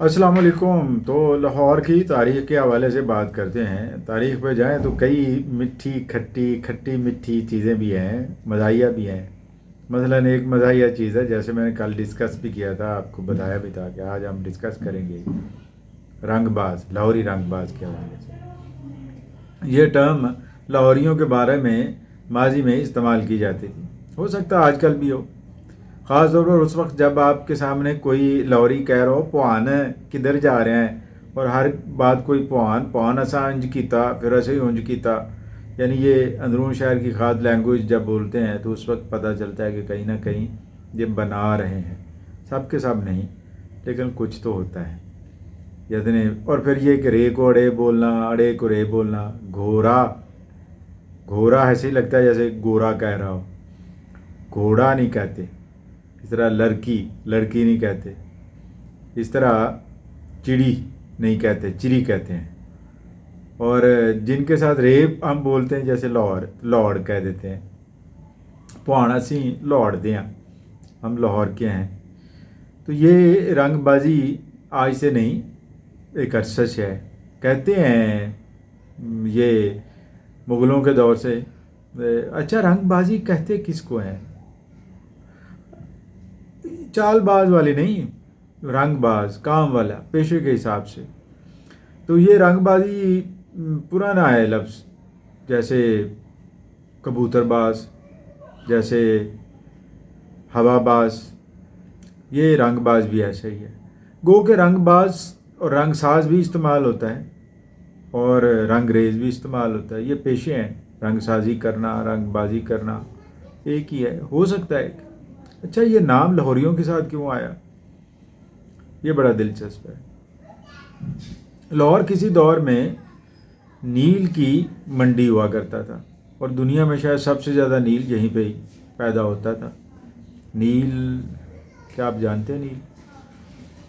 السلام علیکم۔ تو لاہور کی تاریخ کے حوالے سے بات کرتے ہیں۔ تاریخ پہ جائیں تو کئی میٹھی کھٹی کھٹی میٹھی چیزیں بھی ہیں، مزاحیہ بھی ہیں۔ مثلا ایک مزاحیہ چیز ہے، جیسے میں نے کل ڈسکس بھی کیا تھا، آپ کو بتایا بھی تھا کہ آج ہم ڈسکس کریں گے رنگ باز، لاہوری رنگ باز کے حوالے سے۔ یہ ٹرم لاہوریوں کے بارے میں ماضی میں استعمال کی جاتی تھی، ہو سکتا ہے آج کل بھی ہو، خاص طور پر اس وقت جب آپ کے سامنے کوئی لاہوری کہہ رہا ہو پوان کدھر جا رہے ہیں، اور ہر بات کوئی پوان اساں انج کیتا پھر اسے ہی انج کیتا، یعنی یہ اندرون شہر کی خاص لینگویج جب بولتے ہیں تو اس وقت پتہ چلتا ہے کہ کہیں نہ کہیں یہ بنا رہے ہیں، سب کے سب نہیں لیکن کچھ تو ہوتا ہے یعنی۔ اور پھر یہ کہ رے کو اڑے بولنا، اڑے کو رے بولنا، گھورا گھورا ایسے ہی لگتا ہے جیسے گورا کہہ رہا ہو، گھوڑا نہیں کہتے، اس طرح لڑکی لڑکی نہیں کہتے، اس طرح چڑی نہیں کہتے، چڑی کہتے ہیں۔ اور جن کے ساتھ ریپ ہم بولتے ہیں جیسے لارڈ کہہ دیتے ہیں، پوانا سی لاہور دے ہیں، ہم لاہور کے ہیں۔ تو یہ رنگ بازی آج سے نہیں، ایک عرصہ سے ہے، کہتے ہیں یہ مغلوں کے دور سے۔ اچھا رنگ بازی کہتے کس کو ہیں؟ چال باز والے نہیں، رنگ باز کام والا پیشے کے حساب سے۔ تو یہ رنگ بازی پرانا ہے لفظ، جیسے کبوتر باز، جیسے ہوا باز، یہ رنگ باز بھی ایسا ہی ہے۔ گو کہ رنگ باز اور رنگ ساز بھی استعمال ہوتا ہے اور رنگ ریز بھی استعمال ہوتا ہے، یہ پیشے ہیں، رنگ سازی کرنا، رنگ بازی کرنا ایک ہی ہے، ہو سکتا ہے ایک۔ اچھا یہ نام لاہوریوں کے ساتھ کیوں آیا، یہ بڑا دلچسپ ہے۔ لاہور کسی دور میں نیل کی منڈی ہوا کرتا تھا، اور دنیا میں شاید سب سے زیادہ نیل یہیں پہ ہی پیدا ہوتا تھا۔ نیل کیا آپ جانتے ہیں؟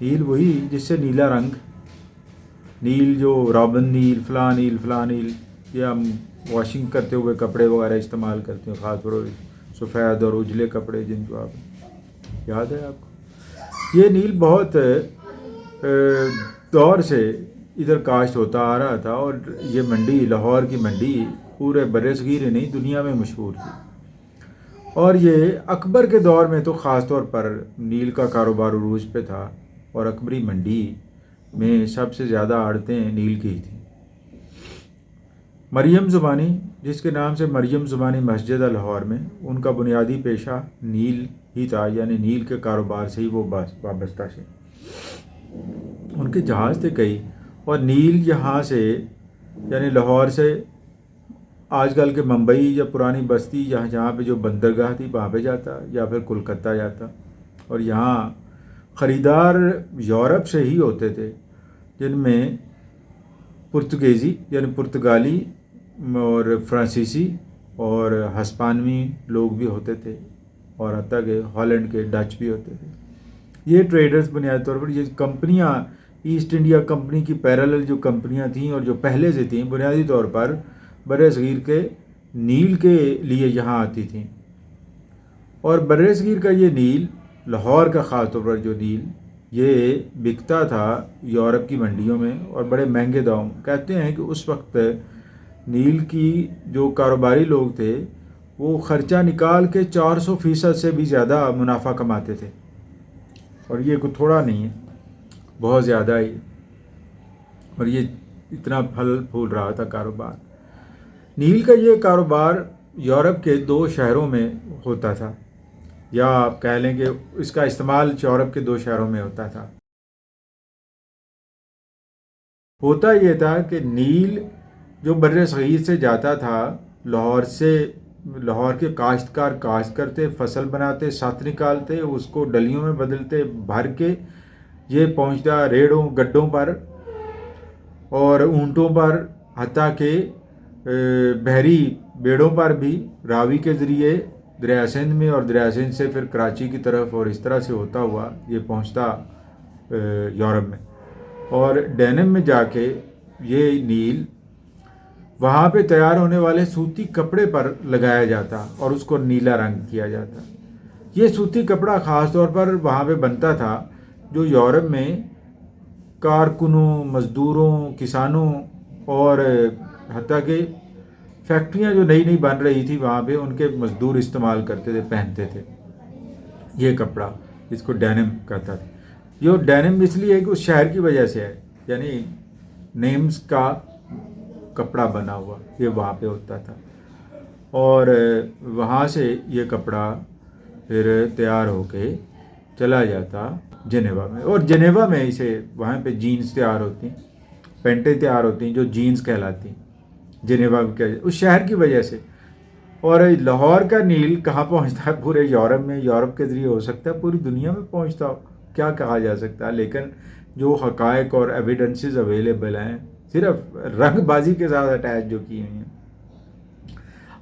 نیل وہی جس سے نیلا رنگ، نیل جو رابن نیل، فلاں نیل فلاں نیل، یہ ہم واشنگ کرتے ہوئے کپڑے وغیرہ استعمال کرتے ہیں، خاص طور سفید اور اجلے کپڑے جن کو آپ یاد ہے آپ کو۔ یہ نیل بہت دور سے ادھر کاشت ہوتا آ رہا تھا، اور یہ منڈی، لاہور کی منڈی پورے بر صغیر نہیں دنیا میں مشہور تھی۔ اور یہ اکبر کے دور میں تو خاص طور پر نیل کا کاروبار عروج پہ تھا، اور اکبری منڈی میں سب سے زیادہ آڑتیں نیل کی تھیں۔ مریم زبانی، جس کے نام سے مریم زبانی مسجد ہے لاہور میں، ان کا بنیادی پیشہ نیل ہی تھا، یعنی نیل کے کاروبار سے ہی وہ وابستہ تھے۔ ان کے جہاز تھے کئی، اور نیل یہاں سے یعنی لاہور سے آج کل کے ممبئی یا پرانی بستی جہاں پہ جو بندرگاہ تھی وہاں پہ جاتا، یا پھر کولکتہ جاتا، اور یہاں خریدار یورپ سے ہی ہوتے تھے، جن میں پرتگیزی یعنی پرتگالی اور فرانسیسی اور ہسپانوی لوگ بھی ہوتے تھے، اور حتیٰ کہ ہالینڈ کے ڈچ بھی ہوتے تھے۔ یہ ٹریڈرز بنیادی طور پر، یہ کمپنیاں ایسٹ انڈیا کمپنی کی پیرالل جو کمپنیاں تھیں اور جو پہلے سے تھیں، بنیادی طور پر بر صغیر کے نیل کے لیے یہاں آتی تھیں۔ اور بر صغیر کا یہ نیل، لاہور کا خاص طور پر جو نیل، یہ بکتا تھا یورپ کی منڈیوں میں، اور بڑے مہنگے دام۔ کہتے ہیں کہ اس وقت نیل کی جو کاروباری لوگ تھے وہ خرچہ نکال کے 400% سے بھی زیادہ منافع کماتے تھے، اور یہ کوئی تھوڑا نہیں ہے، بہت زیادہ ہی، اور یہ اتنا پھل پھول رہا تھا کاروبار۔ نیل کا یہ کاروبار یورپ کے 2 شہروں میں ہوتا تھا، یا آپ کہہ لیں کہ اس کا استعمال یورپ کے 2 شہروں میں ہوتا تھا۔ ہوتا یہ تھا کہ نیل جو بر صغیر سے جاتا تھا، لاہور سے، لاہور کے کاشتکار کاشت کرتے، فصل بناتے، ست نکالتے، اس کو ڈلیوں میں بدلتے، بھر کے یہ پہنچتا ریڑوں گڈوں پر اور اونٹوں پر، حتیٰ کہ بحری بیڑوں پر بھی، راوی کے ذریعے دریا سندھ میں، اور دریا سندھ سے پھر کراچی کی طرف، اور اس طرح سے ہوتا ہوا یہ پہنچتا یورپ میں، اور ڈینم میں جا کے یہ نیل وہاں پہ تیار ہونے والے سوتی کپڑے پر لگایا جاتا، اور اس کو نیلا رنگ کیا جاتا۔ یہ سوتی کپڑا خاص طور پر وہاں پہ بنتا تھا جو یورپ میں کارکنوں، مزدوروں، کسانوں اور حتیٰ کہ فیکٹریاں جو نئی نئی بن رہی تھی وہاں پہ ان کے مزدور استعمال کرتے تھے، پہنتے تھے یہ کپڑا، جس کو ڈینم کہتا تھا۔ یہ ڈینم اس لیے ہے کہ اس شہر کی وجہ سے ہے، یعنی نیمز کا کپڑا بنا ہوا یہ وہاں پہ ہوتا تھا، اور وہاں سے یہ کپڑا پھر تیار ہو کے چلا جاتا جنیوا میں، اور جنیوا میں اسے وہاں پہ جینز تیار ہوتی ہیں، پینٹیں تیار ہوتی ہیں جو جینز کہلاتی ہیں جنیوا کے اس شہر کی وجہ سے۔ اور لاہور کا نیل کہاں پہنچتا ہے؟ پورے یورپ میں، یورپ کے ذریعے ہو سکتا ہے پوری دنیا میں پہنچتا ہو، کیا کہا جا سکتا ہے، لیکن جو حقائق اور ایویڈنسز اویلیبل ہیں صرف رنگ بازی کے ساتھ اٹیچ جو کی ہوئی ہیں۔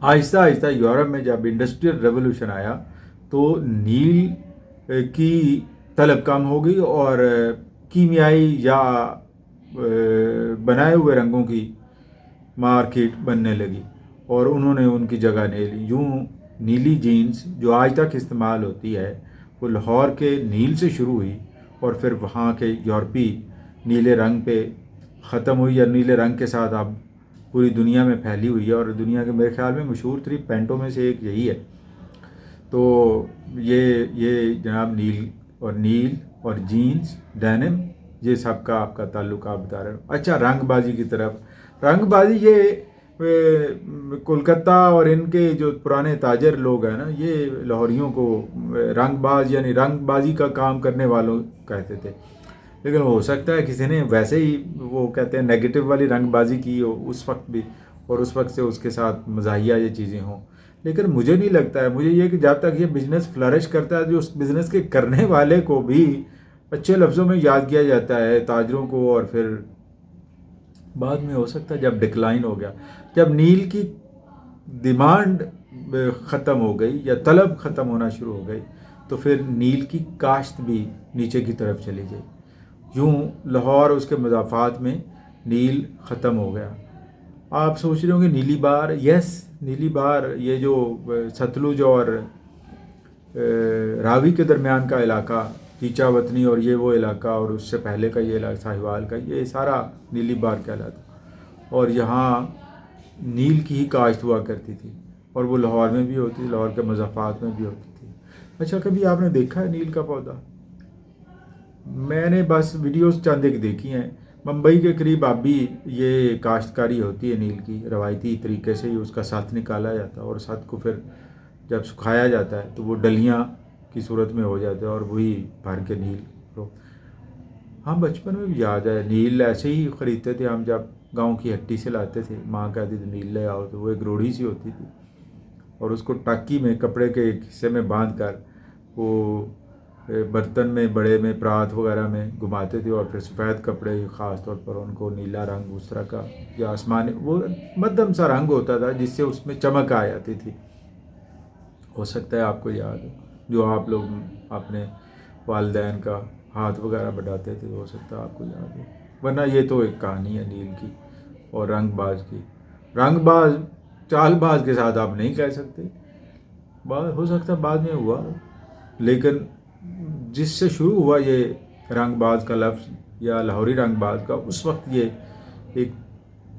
آہستہ آہستہ یورپ میں جب انڈسٹریل ریولوشن آیا تو نیل کی طلب کم ہو گئی اور کیمیائی یا بنائے ہوئے رنگوں کی مارکیٹ بننے لگی اور انہوں نے ان کی جگہ لے لی۔ یوں نیلی جینز جو آج تک استعمال ہوتی ہے وہ لاہور کے نیل سے شروع ہوئی اور پھر وہاں کے یورپی نیلے رنگ پہ ختم ہوئی، یا نیلے رنگ کے ساتھ اب پوری دنیا میں پھیلی ہوئی ہے، اور دنیا کے میرے خیال میں مشہور ترین پینٹوں میں سے ایک یہی ہے۔ تو یہ جناب نیل اور جینز، ڈینم، یہ سب کا آپ کا تعلق آپ بتا رہے ہو۔ اچھا، رنگ بازی کی طرف، رنگ بازی یہ کولکتہ اور ان کے جو پرانے تاجر لوگ ہیں نا، یہ لاہوریوں کو رنگ باز یعنی رنگ بازی کا کام کرنے والوں کہتے تھے، لیکن ہو سکتا ہے کسی نے ویسے ہی وہ کہتے ہیں نیگیٹو والی رنگ بازی کی ہو اس وقت بھی، اور اس وقت سے اس کے ساتھ مزاحیہ یہ چیزیں ہوں، لیکن مجھے نہیں لگتا ہے۔ مجھے یہ کہ جب تک یہ بزنس فلرش کرتا ہے جو اس بزنس کے کرنے والے کو بھی اچھے لفظوں میں یاد کیا جاتا ہے، تاجروں کو، اور پھر بعد میں ہو سکتا ہے جب ڈکلائن ہو گیا، جب نیل کی ڈیمانڈ ختم ہو گئی یا طلب ختم ہونا شروع ہو گئی تو پھر نیل کی کاشت بھی نیچے کی طرف چلی گئی۔ یوں لاہور اس کے مضافات میں نیل ختم ہو گیا۔ آپ سوچ رہے ہوں گے نیلی بار، یس نیلی بار یہ جو ستلج اور راوی کے درمیان کا علاقہ، چیچا وطنی اور یہ وہ علاقہ، اور اس سے پہلے کا یہ علاقہ ساہیوال کا، یہ سارا نیلی بار کہلاتا، اور یہاں نیل کی ہی کاشت ہوا کرتی تھی، اور وہ لاہور میں بھی ہوتی تھی، لاہور کے مضافات میں بھی ہوتی تھی۔ اچھا، کبھی آپ نے دیکھا ہے نیل کا پودا؟ میں نے بس ویڈیوز چند ایک دیکھی ہیں۔ ممبئی کے قریب اب بھی یہ کاشتکاری ہوتی ہے نیل کی، روایتی طریقے سے ہی اس کا ساتھ نکالا جاتا ہے، اور ساتھ کو پھر جب سکھایا جاتا ہے تو وہ ڈلیاں کی صورت میں ہو جاتے ہیں، اور وہی بھر کے نیل رو۔ ہم بچپن میں بھی یاد ہے نیل ایسے ہی خریدتے تھے ہم، جب گاؤں کی ہٹی سے لاتے تھے، ماں کہتی تھی نیل لے آؤ، تو وہ ایک روڑی سی ہوتی تھی اور اس کو ٹاکی میں کپڑے کے ایک حصے میں باندھ کر وہ برتن میں بڑے میں پرات وغیرہ میں گھماتے تھے، اور پھر سفید کپڑے خاص طور پر ان کو نیلا رنگ اس طرح کا یا آسمانی وہ مدھم سا رنگ ہوتا تھا جس سے اس میں چمک آ جاتی تھی۔ ہو سکتا ہے آپ کو یاد ہو، جو آپ لوگ اپنے والدین کا ہاتھ وغیرہ بٹاتے تھے، ہو سکتا ہے آپ کو یاد ہو، ورنہ یہ تو ایک کہانی ہے نیل کی اور رنگ باز کی۔ رنگ باز چال باز کے ساتھ آپ نہیں کہہ سکتے، ہو سکتا ہے بعد میں ہوا، لیکن جس سے شروع ہوا یہ رنگ باز کا لفظ یا لاہوری رنگ باز کا، اس وقت یہ ایک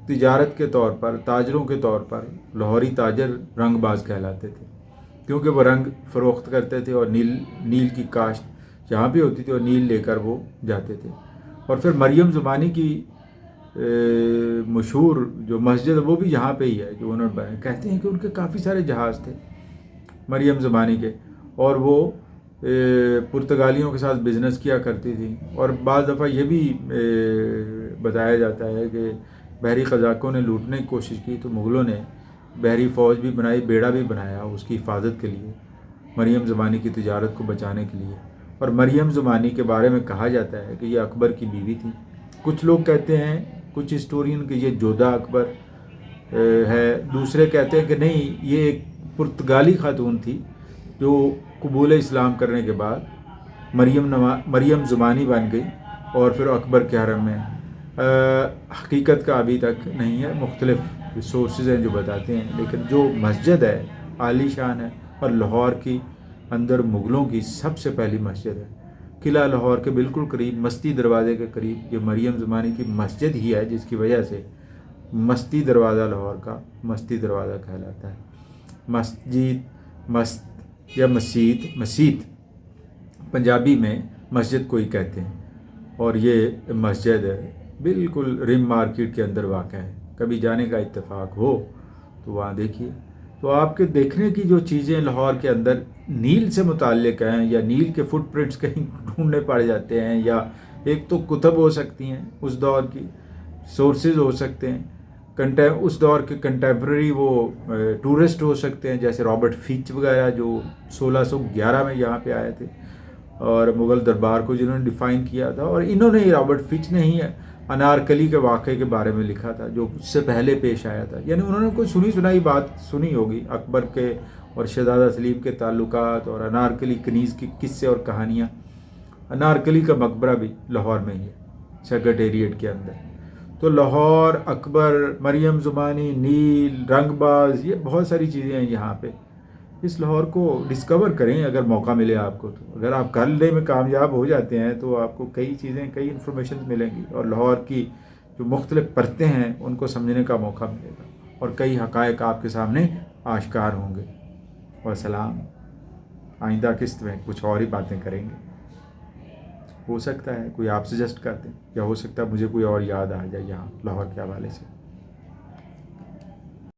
تجارت کے طور پر، تاجروں کے طور پر لاہوری تاجر رنگ باز کہلاتے تھے، کیونکہ وہ رنگ فروخت کرتے تھے، اور نیل کی کاشت جہاں بھی ہوتی تھی اور نیل لے کر وہ جاتے تھے۔ اور پھر مریم زمانی کی مشہور جو مسجد وہ بھی یہاں پہ ہی ہے جو انہوں نے بنایا۔ کہتے ہیں کہ ان کے کافی سارے جہاز تھے مریم زمانی کے، اور وہ پرتگالیوں کے ساتھ بزنس کیا کرتی تھی، اور بعض دفعہ یہ بھی بتایا جاتا ہے کہ بحری قزاقوں نے لوٹنے کی کوشش کی تو مغلوں نے بحری فوج بھی بنائی، بیڑا بھی بنایا اس کی حفاظت کے لیے، مریم زمانی کی تجارت کو بچانے کے لیے۔ اور مریم زمانی کے بارے میں کہا جاتا ہے کہ یہ اکبر کی بیوی تھی۔ کچھ لوگ کہتے ہیں، کچھ ہسٹورین کہ یہ جودہ اکبر ہے، دوسرے کہتے ہیں کہ نہیں، یہ ایک پرتگالی خاتون تھی جو قبول اسلام کرنے کے بعد مریم زمانی بن گئی اور پھر اکبر کے حرم میں۔ حقیقت کا ابھی تک نہیں ہے، مختلف سورسز ہیں جو بتاتے ہیں، لیکن جو مسجد ہے عالی شان ہے، اور لاہور کی اندر مغلوں کی سب سے پہلی مسجد ہے، قلعہ لاہور کے بالکل قریب مستی دروازے کے قریب یہ مریم زمانی کی مسجد ہی ہے، جس کی وجہ سے مستی دروازہ لاہور کا مستی دروازہ کہلاتا ہے۔ مسجد، یا مسجد پنجابی میں مسجد کو ہی کہتے ہیں، اور یہ مسجد بالکل رم مارکیٹ کے اندر واقع ہے۔ کبھی جانے کا اتفاق ہو تو وہاں دیکھیے۔ تو آپ کے دیکھنے کی جو چیزیں لاہور کے اندر نیل سے متعلق ہیں، یا نیل کے فٹ پرنٹس کہیں ڈھونڈنے پڑ جاتے ہیں، یا ایک تو کتب ہو سکتی ہیں اس دور کی، سورسز ہو سکتے ہیں، اس دور کے کنٹیمپرری وہ ٹورسٹ ہو سکتے ہیں، جیسے رابرٹ فچ وغیرہ جو 1611 میں یہاں پہ آئے تھے اور مغل دربار کو جنہوں نے ڈیفائن کیا تھا، اور انہوں نے رابرٹ فچ نے ہی انارکلی کے واقعے کے بارے میں لکھا تھا جو اس سے پہلے پیش آیا تھا۔ یعنی انہوں نے کوئی سنی سنائی بات سنی ہوگی اکبر کے اور شہزادہ سلیم کے تعلقات، اور انارکلی کنیز کی قصے اور کہانیاں۔ انارکلی کا مقبرہ بھی لاہور میں ہی ہے، سیکرٹیریٹ کے اندر۔ تو لاہور، اکبر، مریم زمانی، نیل، رنگ باز، یہ بہت ساری چیزیں ہیں یہاں پہ۔ اس لاہور کو ڈسکور کریں اگر موقع ملے آپ کو تو۔ اگر آپ کرنے میں کامیاب ہو جاتے ہیں تو آپ کو کئی چیزیں، کئی انفارمیشن ملیں گی، اور لاہور کی جو مختلف پرتیں ہیں ان کو سمجھنے کا موقع ملے گا، اور کئی حقائق آپ کے سامنے آشکار ہوں گے۔ والسلام۔ آئندہ قسط میں کچھ اور ہی باتیں کریں گے۔ ہو سکتا ہے کوئی آپ سجیسٹ کر دیں، یا ہو سکتا ہے مجھے کوئی اور یاد آ جائے یہاں لاہور کے حوالے سے۔